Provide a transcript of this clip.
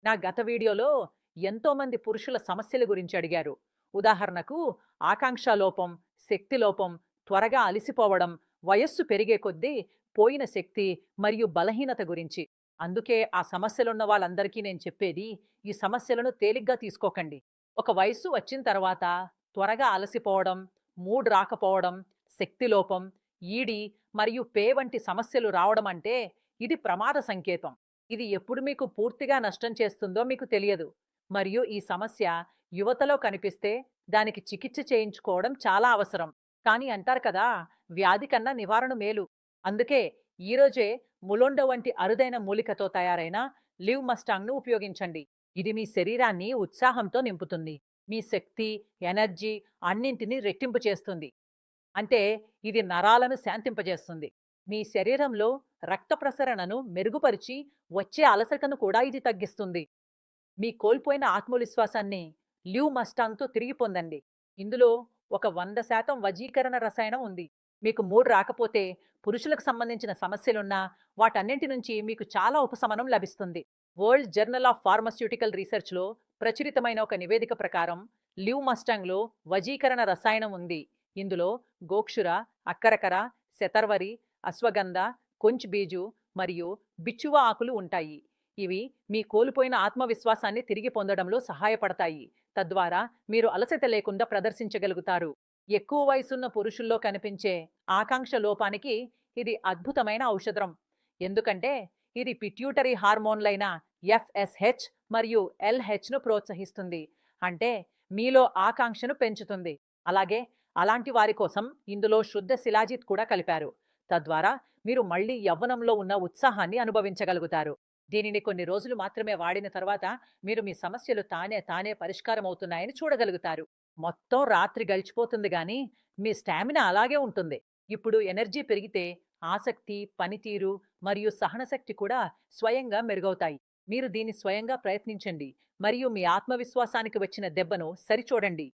నా గత వీడియోలో ఎంతోమంది పురుషుల సమస్యల గురించి అడిగారు. ఉదాహరణకు ఆకాంక్ష లోపం, శక్తి లోపం, త్వరగా అలసిపోవడం, వయస్సు పెరిగే కొద్దీ పోయిన శక్తి మరియు బలహీనత గురించి. అందుకే ఆ సమస్యలున్న వాళ్ళందరికీ నేను చెప్పేది, ఈ సమస్యలను తేలిగ్గా తీసుకోకండి. ఒక వయస్సు వచ్చిన తర్వాత త్వరగా అలసిపోవడం, మూడ్ రాకపోవడం, శక్తి లోపం, ఈడి మరియు పే వంటి సమస్యలు రావడం అంటే ఇది ప్రమాద సంకేతం. ఇది ఎప్పుడు మీకు పూర్తిగా నష్టం చేస్తుందో మీకు తెలియదు. మరియు ఈ సమస్య యువతలో కనిపిస్తే దానికి చికిత్స చేయించుకోవడం చాలా అవసరం. కానీ అంటారు కదా, వ్యాధి కన్నా నివారణ మేలు. అందుకే ఈరోజే ములోండో వంటి అరుదైన మూలికతో తయారైన లివ్ మస్టాంగ్‌ను ఉపయోగించండి. ఇది మీ శరీరాన్ని ఉత్సాహంతో నింపుతుంది. మీ శక్తి, ఎనర్జీ అన్నింటినీ రెట్టింపు చేస్తుంది. అంటే ఇది నరాలను శాంతింపజేస్తుంది. మీ శరీరంలో రక్త ప్రసరణను మెరుగుపరిచి వచ్చే అలసటను కూడా ఇది తగ్గిస్తుంది. మీ కోల్పోయిన ఆత్మవిశ్వాసాన్ని ల్యూ మస్టాంగ్‌తో తిరిగి పొందండి. ఇందులో ఒక 100% వజీకరణ రసాయనం ఉంది. మీకు మూడ్ రాకపోతే, పురుషులకు సంబంధించిన సమస్యలున్నా వాటన్నింటి నుంచి మీకు చాలా ఉపశమనం లభిస్తుంది. వరల్డ్ జర్నల్ ఆఫ్ ఫార్మాస్యూటికల్ రీసెర్చ్‌లో ప్రచురితమైన ఒక నివేదిక ప్రకారం ల్యూ మస్టాంగ్‌లో వజీకరణ రసాయనం ఉంది. ఇందులో గోక్షుర, అక్కరకర, శతర్వరి, అశ్వగంధ, కొంచ్ బీజు మరియు బిచ్చువ ఆకులు ఉంటాయి. ఇవి మీ కోల్పోయిన ఆత్మవిశ్వాసాన్ని తిరిగి పొందడంలో సహాయపడతాయి. తద్వారా మీరు అలసట లేకుండా ప్రదర్శించగలుగుతారు. ఎక్కువ వయసున్న పురుషుల్లో కనిపించే ఆకాంక్ష లోపానికి ఇది అద్భుతమైన ఔషధం. ఎందుకంటే ఇది పిట్యూటరీ హార్మోన్లైన ఎఫ్ఎస్హెచ్ మరియు ఎల్హెచ్ను ప్రోత్సహిస్తుంది. అంటే మీలో ఆకాంక్షను పెంచుతుంది. అలాగే అలాంటి వారి కోసం ఇందులో శుద్ధ శిలాజిత్ కూడా కలిపారు. తద్వారా మీరు మళ్ళీ యవ్వనంలో ఉన్న ఉత్సాహాన్ని అనుభవించగలుగుతారు. దీనిని కొన్ని రోజులు మాత్రమే వాడిన తర్వాత మీరు మీ సమస్యలు తానే తానే పరిష్కారం అవుతున్నాయని చూడగలుగుతారు. మొత్తం రాత్రి గడిచిపోతుంది గానీ మీ స్టామినా అలాగే ఉంటుంది. ఇప్పుడు ఎనర్జీ పెరిగితే ఆసక్తి, పనితీరు మరియు సహనశక్తి కూడా స్వయంగా మెరుగవుతాయి. మీరు దీన్ని స్వయంగా ప్రయత్నించండి మరియు మీ ఆత్మవిశ్వాసానికి వచ్చిన దెబ్బను సరిచూడండి.